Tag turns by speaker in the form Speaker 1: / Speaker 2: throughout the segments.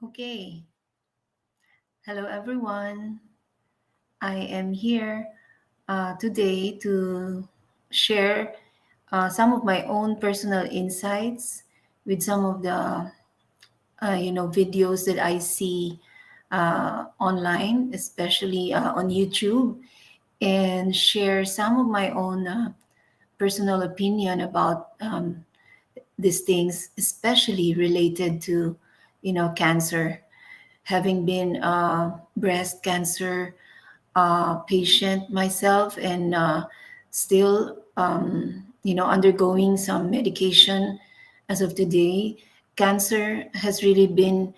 Speaker 1: Okay. Hello, everyone. I am here today to share some of my own personal insights with some of the videos that I see online, especially on YouTube, and share some of my own personal opinion about these things, especially related to cancer. Having been a breast cancer patient myself and still undergoing some medication as of today, cancer has really been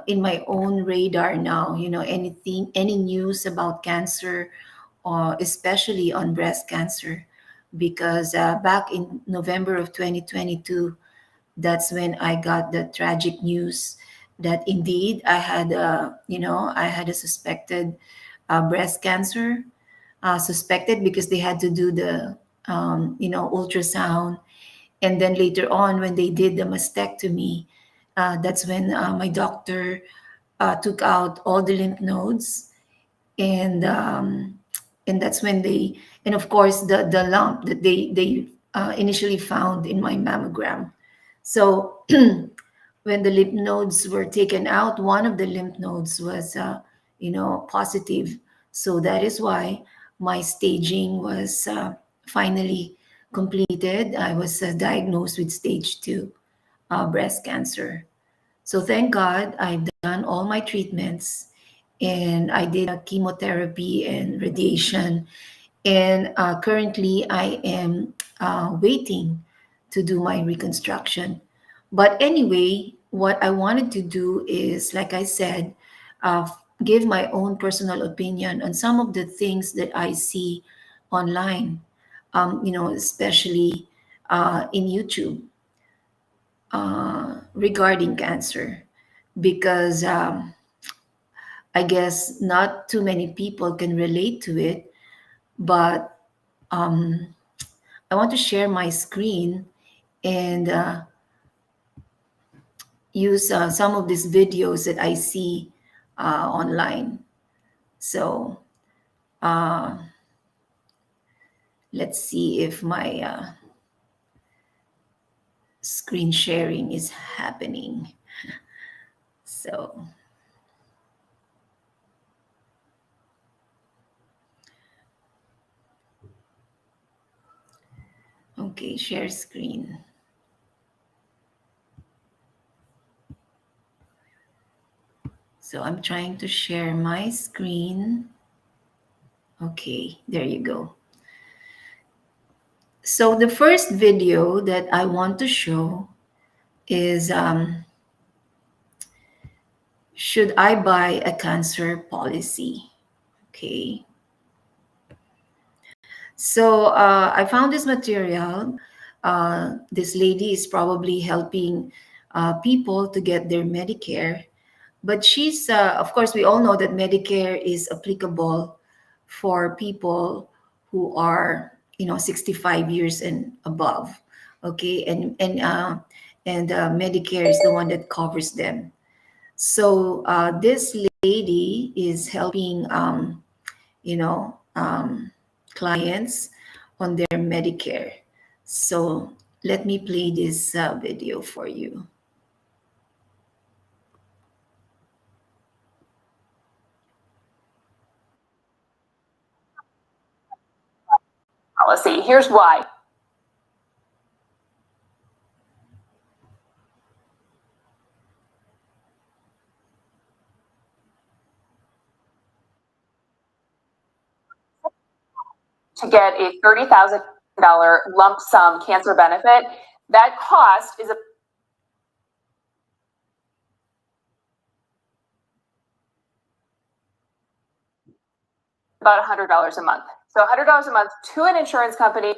Speaker 1: in my own radar now. Any news about cancer, especially on breast cancer, because back in November of 2022, that's when I got the tragic news that indeed I had a suspected breast cancer, suspected because they had to do the ultrasound, and then later on when they did the mastectomy, that's when my doctor took out all the lymph nodes, and that's when they, and of course the lump that they initially found in my mammogram. So when the lymph nodes were taken out, one of the lymph nodes was, positive. So that is why my staging was finally completed. I was diagnosed with stage 2 breast cancer. So thank God I've done all my treatments, and I did chemotherapy and radiation. And currently I am waiting to do my reconstruction. But anyway, what I wanted to do is, like I said, give my own personal opinion on some of the things that I see online, especially in YouTube regarding cancer, because I guess not too many people can relate to it, but I want to share my screen and use some of these videos that I see online. So let's see if my screen sharing is happening. So, okay, share screen. So I'm trying to share my screen. Okay, there you go. So the first video that I want to show is should I buy a cancer policy? Okay. So I found this material. This lady is probably helping people to get their Medicare, but she's, of course, we all know that Medicare is applicable for people who are, 65 years and above. Okay, and Medicare is the one that covers them. So this lady is helping, you know, um, clients on their Medicare. So let me play this video for you.
Speaker 2: Policy. Here's why. To get a $30,000 lump sum cancer benefit, that cost is about $100 a month. So $100 a month to an insurance company.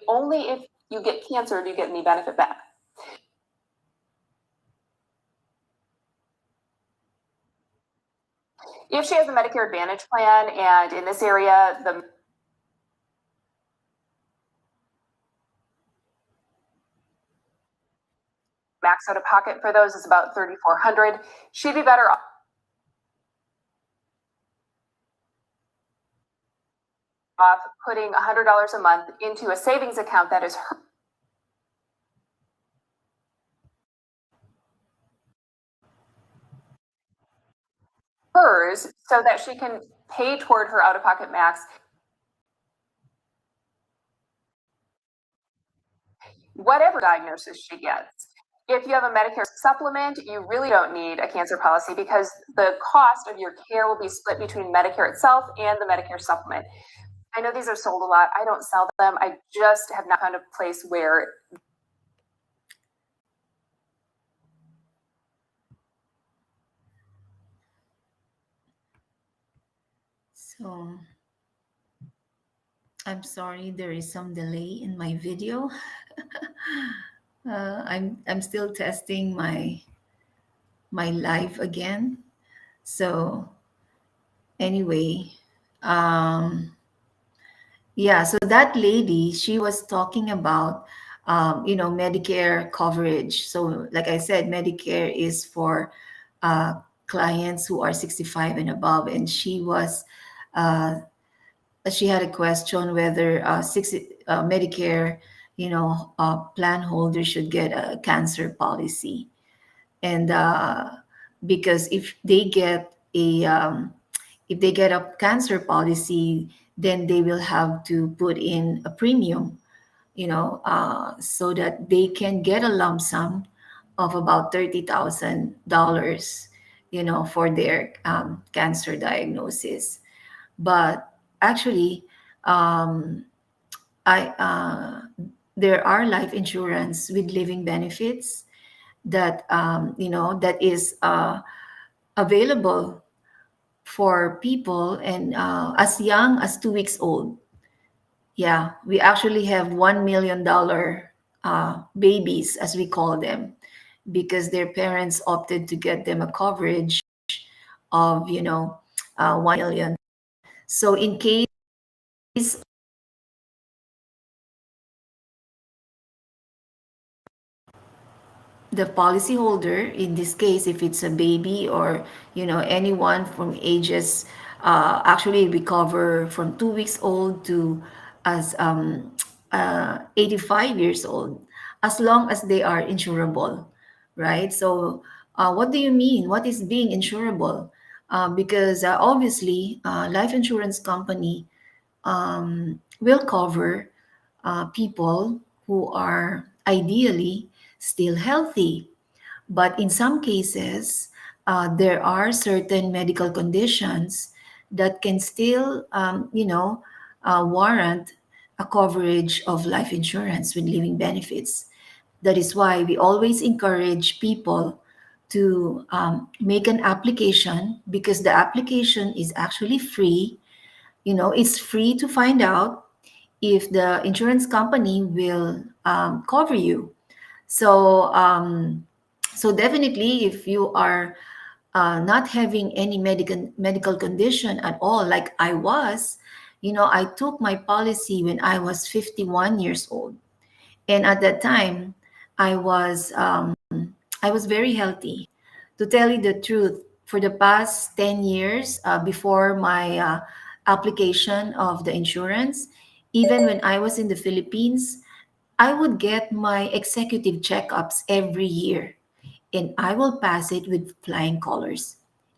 Speaker 2: only if you get cancer do you get any benefit back. If she has a Medicare Advantage plan, and in this area, the max out of pocket for those is about $3,400, she'd be better off putting $100 a month into a savings account that is hers, so that she can pay toward her out-of-pocket max whatever diagnosis she gets. If you have a Medicare supplement, you really don't need a cancer policy because the cost of your care will be split between Medicare itself and the Medicare supplement. I know these are sold a lot. I don't sell them. I just have not found a place where
Speaker 1: So I'm sorry, there is some delay in my video. I'm still testing my live again. So anyway, um, yeah. So that lady, she was talking about Medicare coverage. So like I said, Medicare is for uh, clients who are 65 and above, and uh, she had a question whether Medicare, plan holders should get a cancer policy, and because if they get a cancer policy, then they will have to put in a premium, so that they can get a lump sum of about $30,000, for their cancer diagnosis. But actually, um, I there are life insurance with living benefits that that is available for people and as young as 2 weeks old. Yeah, we actually have $1 million babies, as we call them, because their parents opted to get them a coverage of 1 million. So in case the policyholder, in this case, if it's a baby or anyone from ages, actually we cover from 2 weeks old to as 85 years old, as long as they are insurable, right? So what do you mean? What is being insurable? Because obviously, life insurance company will cover people who are ideally still healthy. But in some cases, there are certain medical conditions that can still, warrant a coverage of life insurance with living benefits. That is why we always encourage people to make an application, because the application is actually free. It's free to find out if the insurance company will cover you. So, so definitely, if you are not having any medical condition at all, like I was, I took my policy when I was 51 years old, and at that time, I was I was very healthy. To tell you the truth, for the past 10 years, before my application of the insurance, even when I was in the Philippines, I would get my executive checkups every year, and I will pass it with flying colors.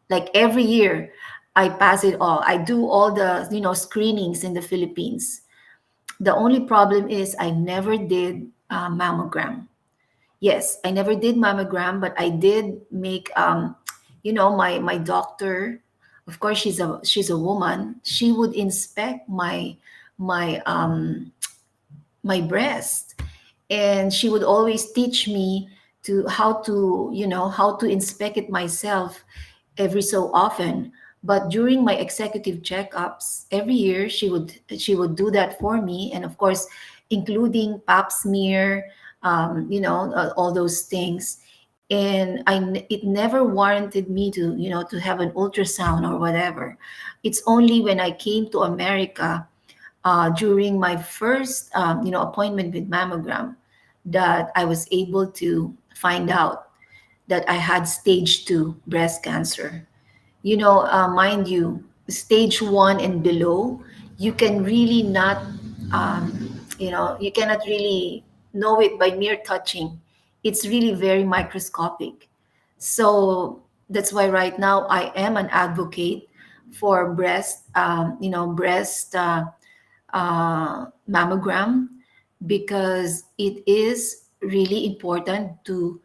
Speaker 1: Like every year, I pass it all. I do all the screenings in the Philippines. The only problem is I never did mammogram. Yes, I never did mammogram, but I did make my doctor. Of course, she's a woman. She would inspect my my breast, and she would always teach me to how to inspect it myself every so often. But during my executive checkups every year, she would do that for me. And of course, including pap smear, all those things. And it never warranted me to, to have an ultrasound or whatever. It's only when I came to America during my first, appointment with mammogram that I was able to find out that I had stage 2 breast cancer. Mind you, stage 1 and below, you can really not, you cannot really know it by mere touching. It's really very microscopic. So that's why right now I am an advocate for mammogram, because it is really important to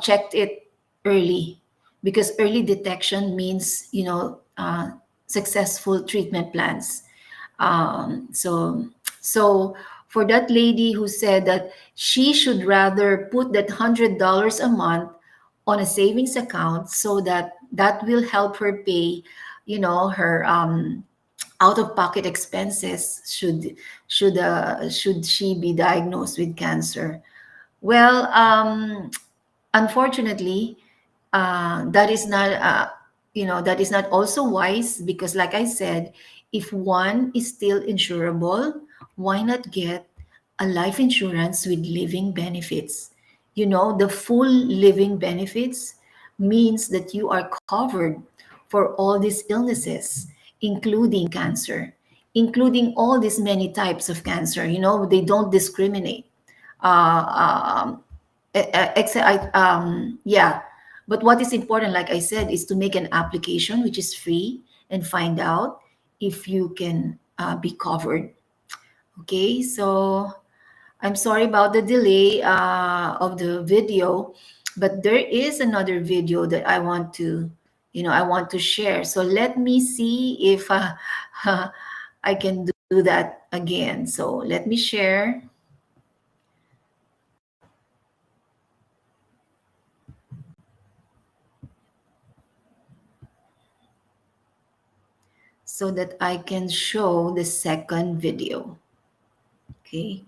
Speaker 1: check it early, because early detection means successful treatment plans. So for that lady who said that she should rather put that $100 a month on a savings account so that that will help her pay her out of pocket expenses should she be diagnosed with cancer. Well, unfortunately, that is not also wise, because like I said, if one is still insurable, why not get a life insurance with living benefits? The full living benefits means that you are covered for all these illnesses, including cancer, including all these many types of cancer. They don't discriminate. uh, yeah. But what is important, like I said, is to make an application which is free and find out if you can be covered. Okay, so I'm sorry about the delay of the video, but there is another video that I want to share. So let me see if I can do that again. So let me share. So that I can show the second video. Okay.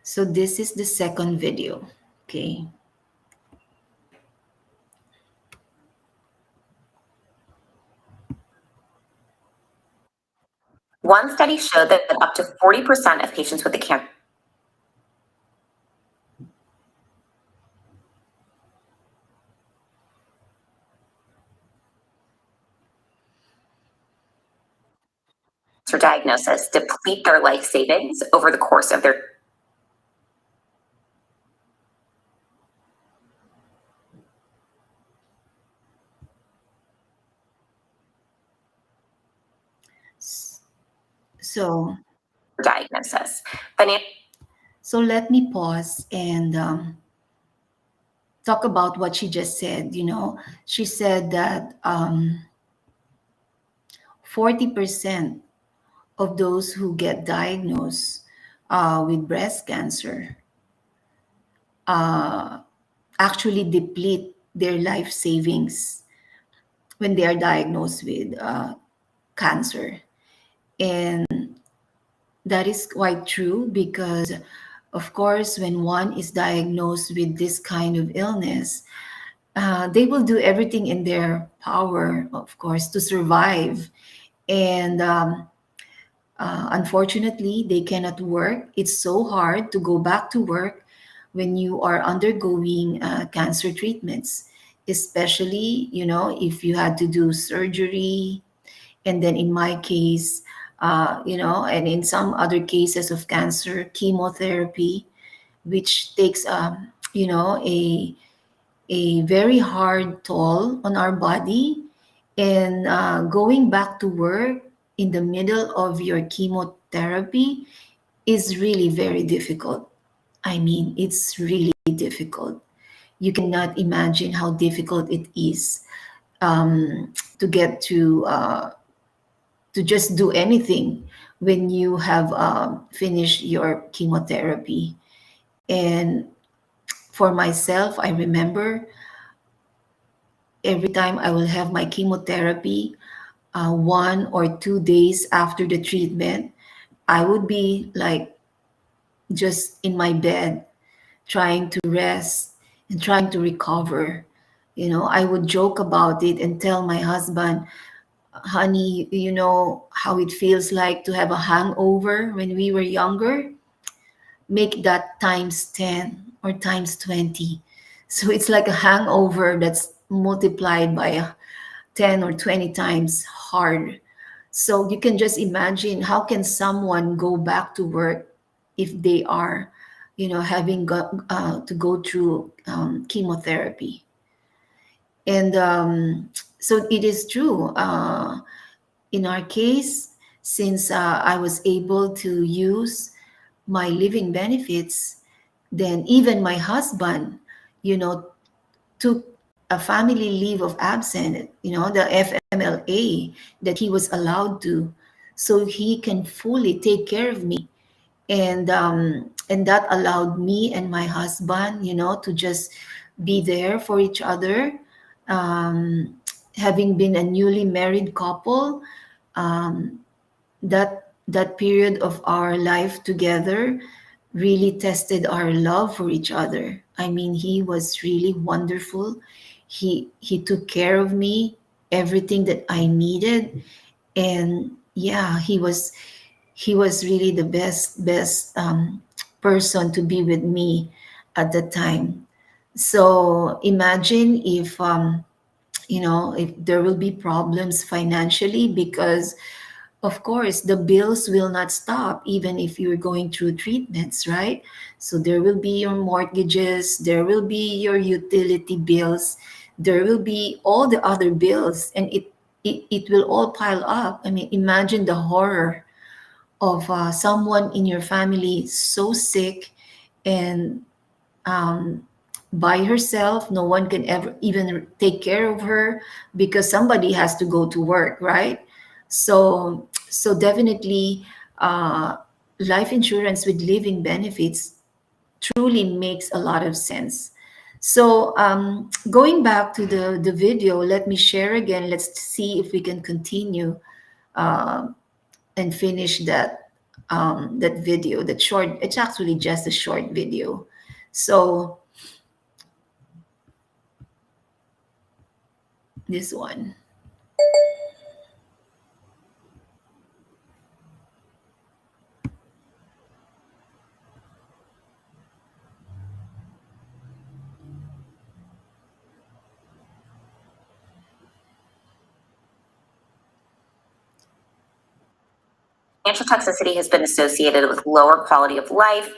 Speaker 1: So this is the second video. Okay.
Speaker 2: One study showed that up to 40% of patients with the cancer diagnosis deplete their life savings over the course of their.
Speaker 1: So
Speaker 2: Diagnosis.
Speaker 1: so let me pause and talk about what she just said. She said that 40% of those who get diagnosed with breast cancer actually deplete their life savings when they are diagnosed with cancer. And that is quite true, because, of course, when one is diagnosed with this kind of illness, they will do everything in their power, of course, to survive. And unfortunately, they cannot work. It's so hard to go back to work when you are undergoing cancer treatments, especially, if you had to do surgery. And then in my case, and in some other cases of cancer, chemotherapy, which takes, a very hard toll on our body. And going back to work in the middle of your chemotherapy is really very difficult. I mean, it's really difficult. You cannot imagine how difficult it is to get to just do anything when you have finished your chemotherapy. And for myself, I remember every time I will have my chemotherapy, 1 or 2 days after the treatment, I would be like just in my bed, trying to rest and trying to recover. I would joke about it and tell my husband, honey, you know how it feels like to have a hangover when we were younger? Make that times 10 or times 20. So it's like a hangover that's multiplied by 10 or 20 times hard. So you can just imagine, how can someone go back to work if they are, having to go through chemotherapy. And so it is true. In our case, since I was able to use my living benefits, then even my husband, took a family leave of absence, the FMLA that he was allowed to, so he can fully take care of me. And that allowed me and my husband, to just be there for each other. Um, Having been a newly married couple, um, that period of our life together really tested our love for each other. I mean, he was really wonderful. He took care of me, everything that I needed. And yeah, he was really the best person to be with me at the time. So imagine if there will be problems financially, because of course the bills will not stop even if you're going through treatments, right? So there will be your mortgages, there will be your utility bills, there will be all the other bills, and it will all pile up. I mean, imagine the horror of someone in your family so sick, and um, by herself. No one can ever even take care of her because somebody has to go to work, right? So definitely, uh, life insurance with living benefits truly makes a lot of sense. So going back to the video, let me share again. Let's see if we can continue uh, and finish that video, that short. It's actually just a short video. So this one.
Speaker 3: Financial toxicity has been associated with lower quality of life,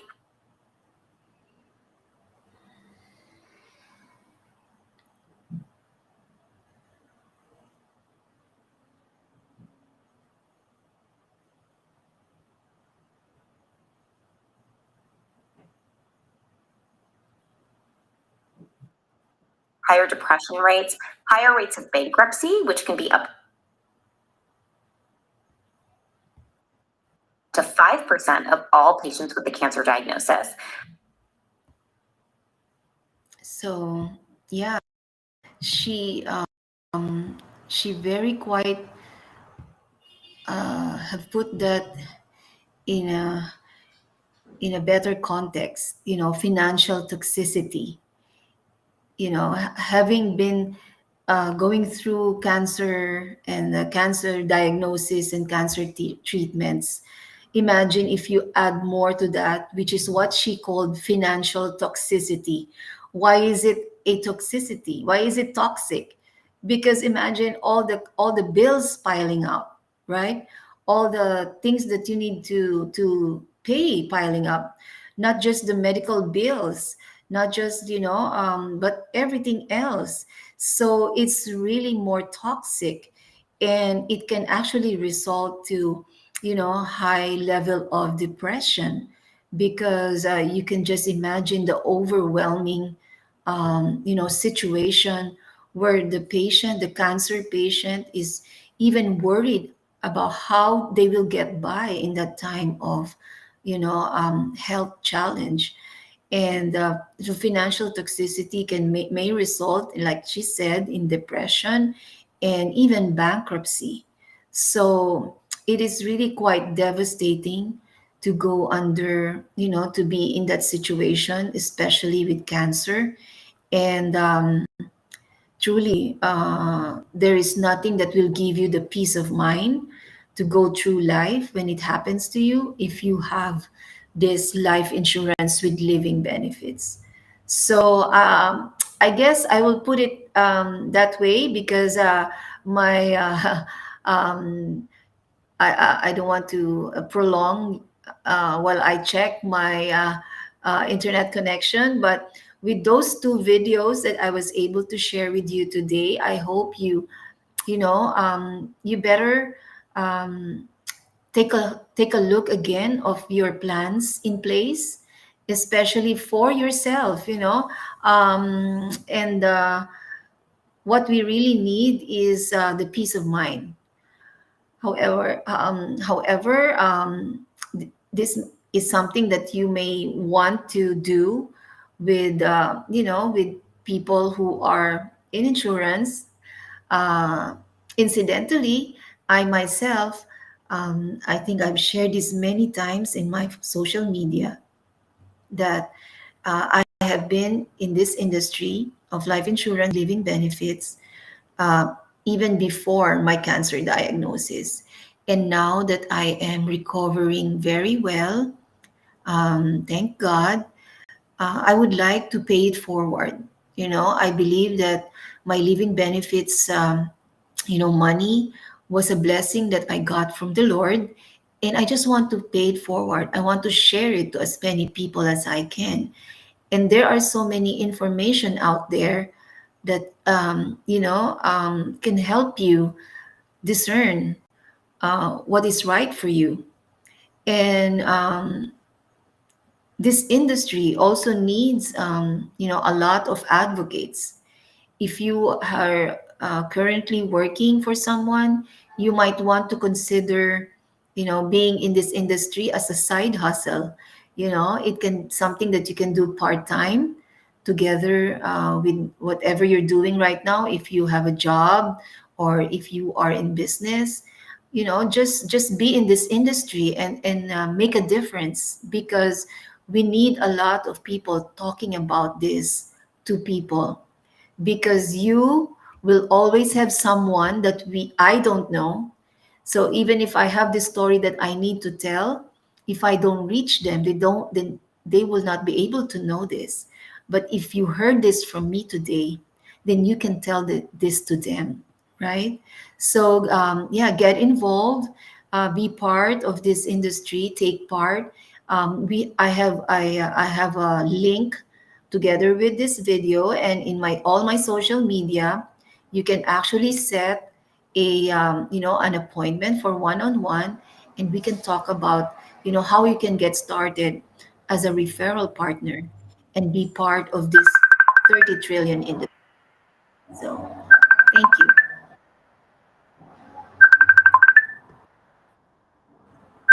Speaker 3: higher depression rates, higher rates of bankruptcy, which can be up to 5% of all patients with the cancer diagnosis.
Speaker 1: So yeah, she she very quite have put that in a better context. Financial toxicity. Having been going through cancer and cancer diagnosis and cancer treatments. Imagine if you add more to that, which is what she called financial toxicity. Why is it a toxicity? Why is it toxic? Because imagine all the bills piling up, right? All the things that you need to pay piling up, not just the medical bills, not just but everything else. So it's really more toxic, and it can actually result to high level of depression, because you can just imagine the overwhelming situation where the cancer patient is even worried about how they will get by in that time of health challenge. And the financial toxicity may result, like she said, in depression and even bankruptcy. So it is really quite devastating to go under, to be in that situation, especially with cancer. And truly, there is nothing that will give you the peace of mind to go through life when it happens to you if you have this life insurance with living benefits. So I guess I will put it that way because my um, I don't want to prolong while I check my internet connection. But with those two videos that I was able to share with you today, I hope you better um, take a look again of your plans in place, especially for yourself. And what we really need is the peace of mind. However, this is something that you may want to do with, with people who are in insurance. Uh, Incidentally, I myself, I think I've shared this many times in my social media that I have been in this industry of life insurance, living benefits, uh, even before my cancer diagnosis. And now that I am recovering very well, thank God, I would like to pay it forward. I believe that my living benefits, money was a blessing that I got from the Lord. And I just want to pay it forward. I want to share it to as many people as I can. And there are so many information out there that can help you discern what is right for you. And this industry also needs a lot of advocates. If you are currently working for someone, you might want to consider, being in this industry as a side hustle. It can something that you can do part time together with whatever you're doing right now. If you have a job or if you are in business, just be in this industry and make a difference, because we need a lot of people talking about this to people, because you will always have someone that we I don't know. So even if I have this story that I need to tell, if I don't reach them, then they will not be able to know this. But if you heard this from me today, then you can tell this to them, right? So yeah, get involved, be part of this industry, take part. I have a link together with this video, and in my all my social media, you can actually set an appointment for one-on-one, and we can talk about how you can get started as a referral partner and be part of this 30 trillion industry. So